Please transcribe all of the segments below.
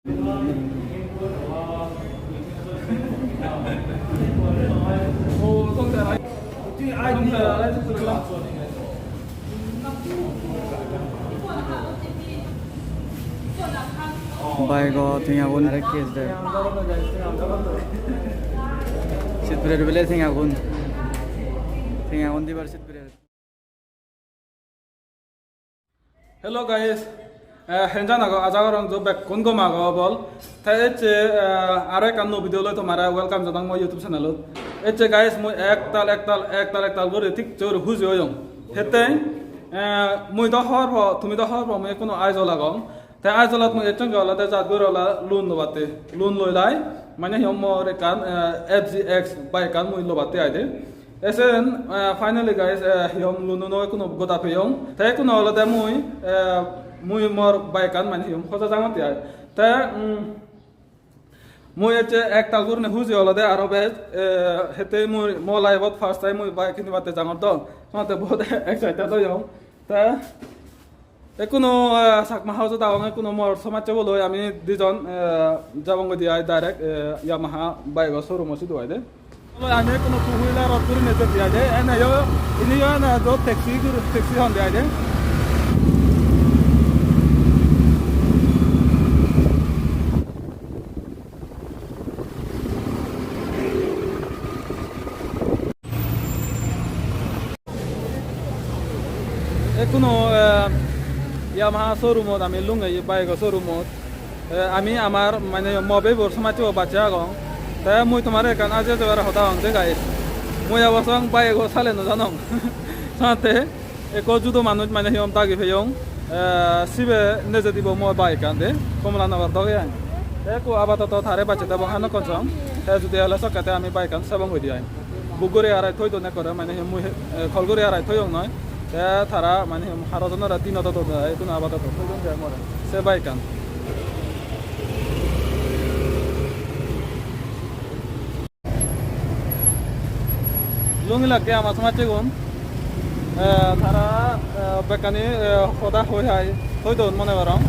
Baik tinggalun ada kes deh. Sit berbeda tinggalun di bar sit berbeda. Hello guys, henjana ko ajagarong jo back kongo mago bol. Thai eche are kan no video lo tomara welcome jadang mo YouTube channel lo. Eche guys mo ektal gore tik jor huzi oyong. Hete moi do hor tumi do hor mo kono aizo lagong. Thai aizo lat mo etong gola te jat gore la lun lo bate. Lun lo lai mane hiom mo re kan FGX by kan mo lo bate aide. Esen finally guys hiom lun no kono goda peyong. Thai kono la te moi mor by kan mane hiom khoja jangat ya. Thai মই এতে একটাল করে হুজি হলদে আর base হেতে মই লাইভত first time মই bike কিনি বাতে জাঙর তো মাতে বহুত এক্সাইটেড হইম তা কোনো সাকমা হাউস দাওং কোনো মর সমাজে বলো আমি দুজন যাবং দিয়া ডাইরেক্ট ইয়ামাহা বাইক শোরুম আছে দোয়াই দে আমি কোনো পুহুইলা রদ করে নেতে দিয়া দে এনে ইনি না যো ট্যাক্সি হন দিয়া দে কোনো ইয়ামাহা শোরুমত আমি লুঙ্গাই বাইক শোরুমত আমি আমার মানে মবে বর সমাজে বাচ্চা গং তাই মই তোমার এখান আজ যাওয়ার হতা হং যে গাইস মই অবসং বাইক চালে নজানং সাথে এক যুদো মানুষ মানে হিম দাগি ফেয়ং সিবে নেজে দিব মই বাইক আনদে কমলা নগর দগে আন একো আপাতত থারে বাচ্চা দেব হানো কনসং যদি হলে সকাতে আমি বাইক আন সেবং হই দিয়াই বুগরে আড়াই থই দনে করে মানে মই খলগরে আড়াই থইং নয় তারা মানে হারজনের দিনত কোনো আপাতত মরে সে বাইকান লুঙ্গি লাগে আমার সমাজে গুণ তারা বেকানি সদা হয়ে হাই হয়তো মনে করম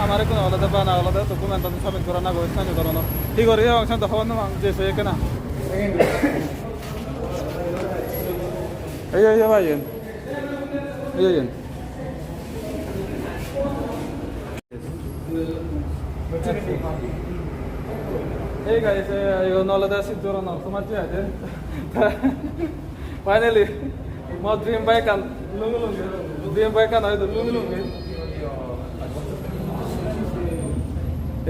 আমার কোনো আলাদা বা না আলাদা ডকুমেন্ট সাবমিট করা না গো স্থানীয় ধরনের ঠিক করে অংশ দেখাবার না যে সে কেনা এই ভাই Iya. Hey guys, yo nolada sidura na samachi aje. Finally, my dream bike kan lung. Dream bike kan ayo lung.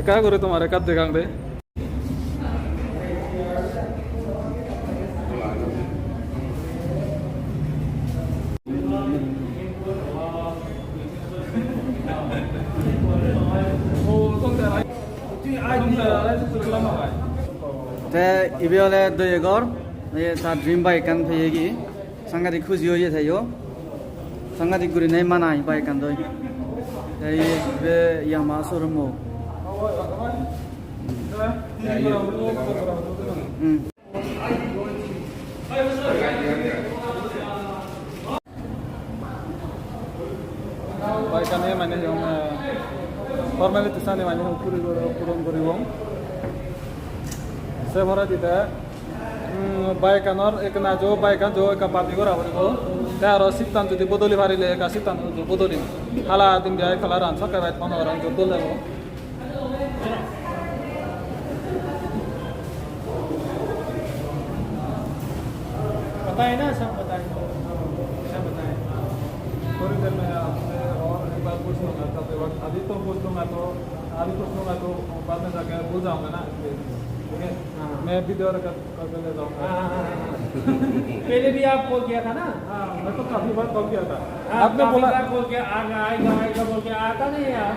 Eka gore tumhare kad dekang de. Te ibe ole doyegor ye ta dream bike kan pheyegi sangati khushi hoye thayo sangati guri nei manai bike kan doi ei be Yamaha showroom mo bike kan মানে formality sane মানে পূরণ করিবং se bhara dite বাইকানর এক না জো বাইকান জো এক পাতি করা হরিবো তার সিদ্ধান্ত যদি বদলি পারিলে এক সিদ্ধান্ত বদলি খালা দিন যায় খালা রান সকাল রাত মনে করেন জোর দল লাগবো बताए ना सब बताए थोड़ी देर में आपसे और एक बार पूछ लूँगा तब वक्त अभी तो पूछ लूँगा तो बाद में जाकर भूल जाऊँगा ना ठीक है मैं वीडियो करके ले जाऊँगा पहले भी आप कॉल किया था ना मैं तो काफी बार कॉल किया था आपने बोला कॉल किया आएगा बोल के आता नहीं यार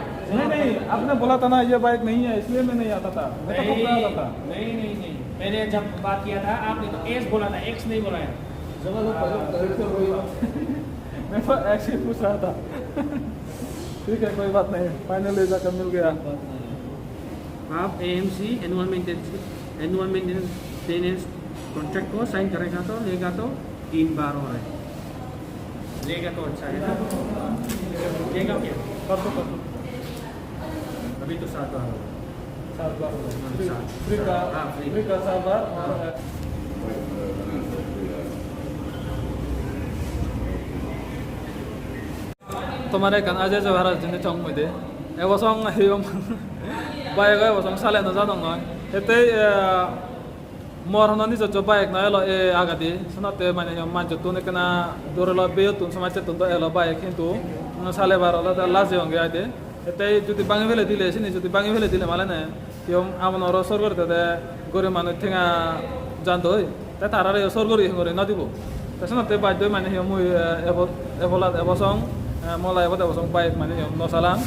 नहीं आपने बोला था ना ये बाइक नहीं है इसलिए मैं नहीं आता था मैं तो कब आता था नहीं मैंने जब बात किया था आपने तो एस बोला था एक्स नहीं बोला है मैं तो एक्स ही पूछ रहा था ठीक है कोई बात नहीं फाइनली जाकर मिल गया आप एएमसी एनुअल मेंटेनेंस कॉन्ट्रैक्ट को साइन करेगा तो लेगा तो 3 बार हो रहा है लेगा तो अच्छा है लेगा क्या कर दो अभी तो 7 बार हो फ्री का सर्वर और तुम्हारे kan aja jawara jene chong mede ebosong hiom bai ga ebosong sale no jadong noi ete mor hononi jo baik na elo e agadi sunate mane hiom man jo tune kana dorolo be tun samache tun to elo baik kintu no sale baro la laje honge ade ete jodi bangi vele dile sini jodi bangi vele dile mala na hiom amon oro sorgor de gore manu thinga jandoi ta tarare sorgor hingore na dibo ta sunate baidoi mane hiom ebola ebosong mulai pada bosong baik mana yang nosalam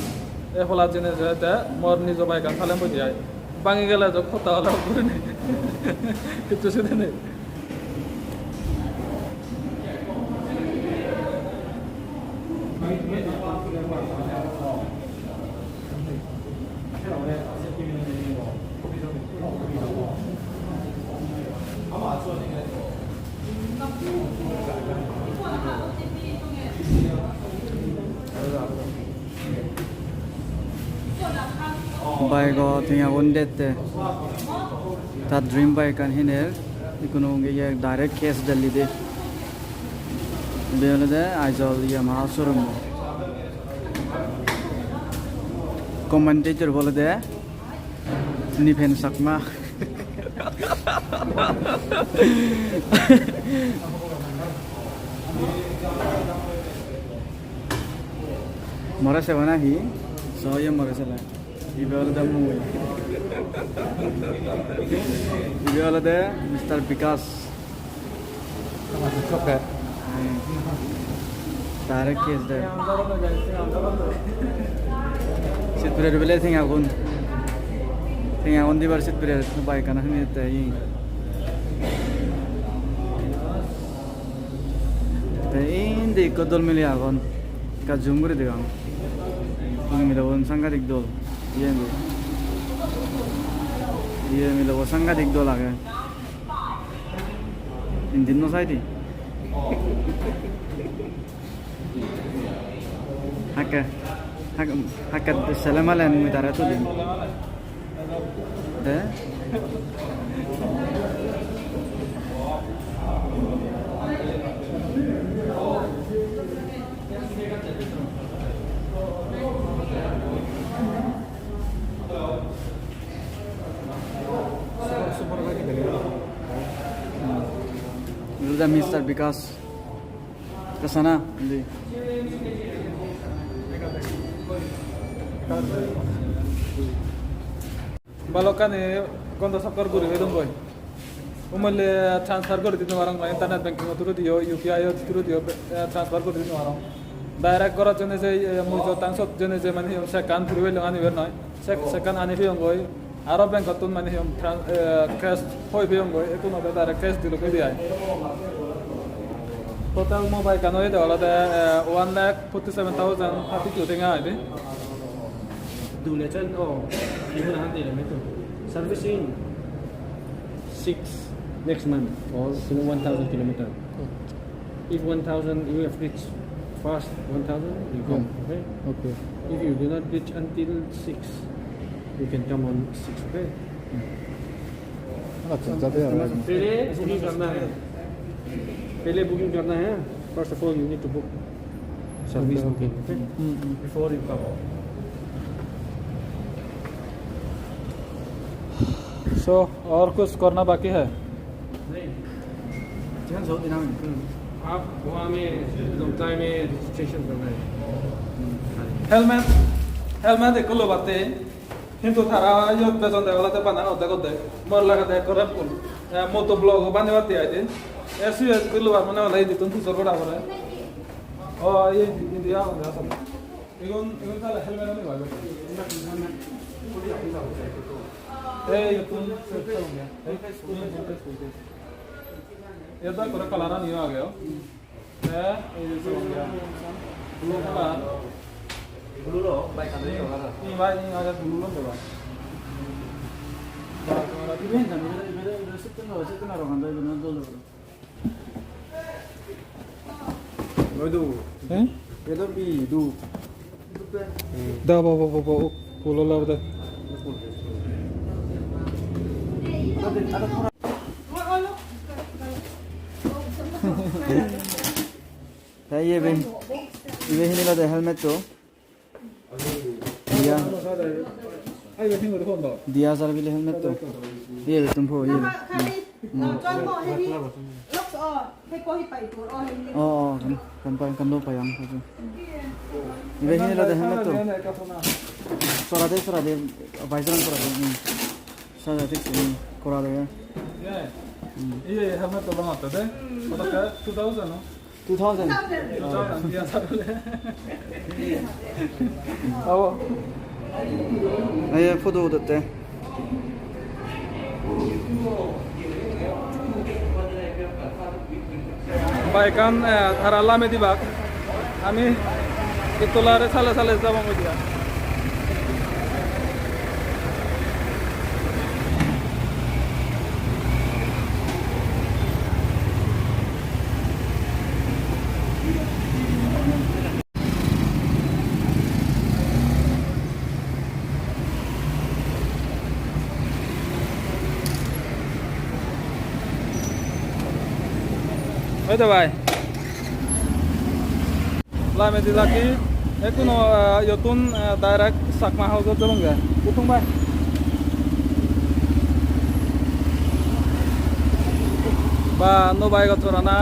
pola jenis ada morni jo baik kan salam bujai bangi gala jo kota ala burne itu sudah nih bike ko tinga wondet ta dream bike kan hiner ikono nge ye direct case dalli de bele de aizol Yamaha showroom commentator bole de nipen sakma mora se bana hi so ye mora se la Ibe da mu. Ibe da Mr. Vikas. Direct case da. Sit pure bele thinga gun. Thinga on di bar sit pure bike kana ni ta yi. Ta in de kodol mili agon. Ka jumguri de gang. Ang milawon sangadik dol. Iya mila wasang ka digdo lagi. Indin no side. Haka salamalan mi tara tu din. Deh. Udah Mr. Vikas ke sana nanti. balokan e kondo sakar guri edom boy umale transfer kori dinu warang internet banking through dio UPI through dio transfer kori dinu warang direct kora jene je mujo tangsot jene je mani second through wele ani wer noi second ani fiong boy aro bank atun mani cash hoi fiong boy ekun obe direct cash dilo koi diai total mobile kanoi de ola de 1,47,032 tenga ide Dule chen even hanti le metu servicing 6 next month or 1,000 kilometer. If 1,000 you have reached fast 1,000 you come. Okay. Okay. If you do not reach until 6 you can come on 6. Okay. पहले booking करना है पहले booking करना है first of all you need to book service booking okay before you come. so और कुछ करना बाकी है Jangan jauh dinam. आप वहाँ में लोकताई में रजिस्ट्रेशन करना है helmet e kulo batte কিন্তু তারা ইয়ত বেজন দেগলাতে বানানো দেখতে মর লাগাতে করে মোটো ব্লগ বানাতে বাতে আইতে এসইএস কুলো বানানো লাই দিতুন ফুসর বড় বড় ও এই ইন্ডিয়া ওটা সব এগুন তাহলে হেলমেট আমি ভালো এই তুন সেটা हो गया এই স্কুল এটা করে কালার নিয়ে आ गया है এই যে हो गया blue colour Dulu loh, baik ada yang mana? ini baik ini ada dulu loh coba Ini kan beda setengah orang anda itu nanti dulu. Waduh, itu bidu. दा बाबा बाबा बोलो ला बता ये भी नहीं लगा हेलमेट तो दिया Ai về thiên người không đâu. दिया सर भी हेलमेट तो ये भी तुम हो ये kan do pa yang saja ini ini lada helmet tu sorade visor sorade ini saja tik ini korada ya Iya helmet tu banget deh. Otak 2000 no. 2000 Dia sabe. Awo. aye photo udatte Baikan harala me dibak. Ami itolare sale jabang dia. Itu bay. Lah medi lagi. Aku no yotun direct sakma house tu bangga. Utung bay. Ba no bay got rana.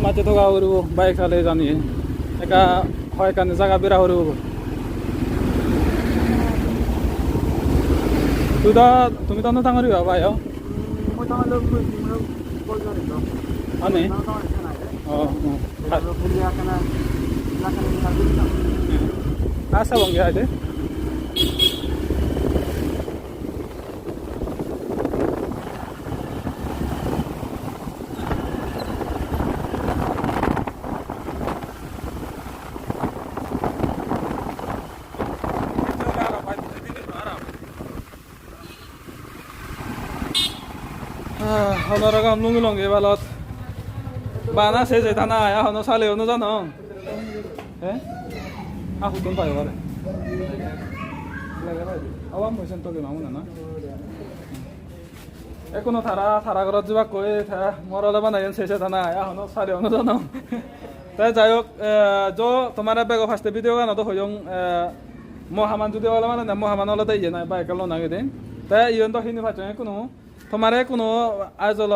Mati to gauru bike chale jani eka hoy kan jaga bira horu তুমি তো টাঙারি বাবা আয় মই তাহলে বল জানি তো আনে পুলিয়া kana lakan ni asa bang ya de Honora gam lung ge balot bana se je thana ya hono sale hono jano a hutun payo vale laga awam moisen to ge mamuna na ekono thara gorot jiba koi tha morole banayen se thana ya hono sale hono jano ta jayok jo tomara bego faste video gano to hoyong mohaman judi wala mane na mohaman wala ta yena ba ekalo na ge den ta yon to hini phachong ekono তোমারে কোনো আজল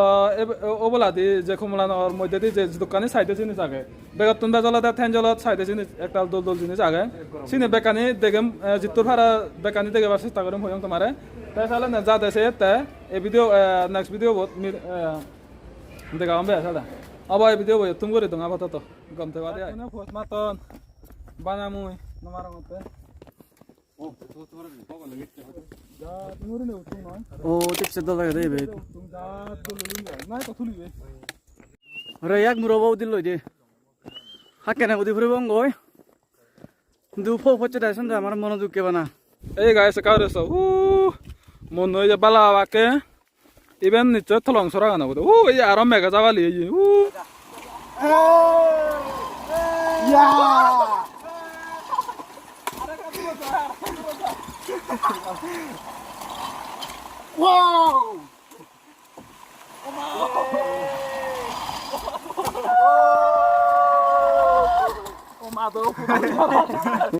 ওবলাদি যে কুমলানোর মধ্যে দিয়ে যে দোকানে সাইডে জিনিস আগে বেগত তুন্দা জলাতে থ্যান জলত সাইডে জিনিস একটা দোল জিনিস আগে সিনে বেকানি দেখেম জিত্তুর ভাড়া বেকানি দেখে চেষ্টা করিম হইম তোমারে তাই সালে না যা দেশে তে এই ভিডিও নেক্সট ভিডিও বহুত দেখা আমবে সাদা আবার এই ভিডিও বই তুমি করে দং আপাতত গমতে বাদে না ফোস মাতন বানামুই নমার মতে ও তো তোমার বগল গেছে Ja, tunggu dulu utung non. Oh, tik sedol lagi deh bet. Utung dah dulu dulu. Naik kau thuli be. Rayak murabau dulu je. Haknya aku di peribong goy. Dupo foce dah senda, mana mono duke bana. Guys, sekarang so. Mono ya bala wake. Even ni chat tolong sorangan aku tu. Ya aram mega jawali ye. Ya. Wow! Oh,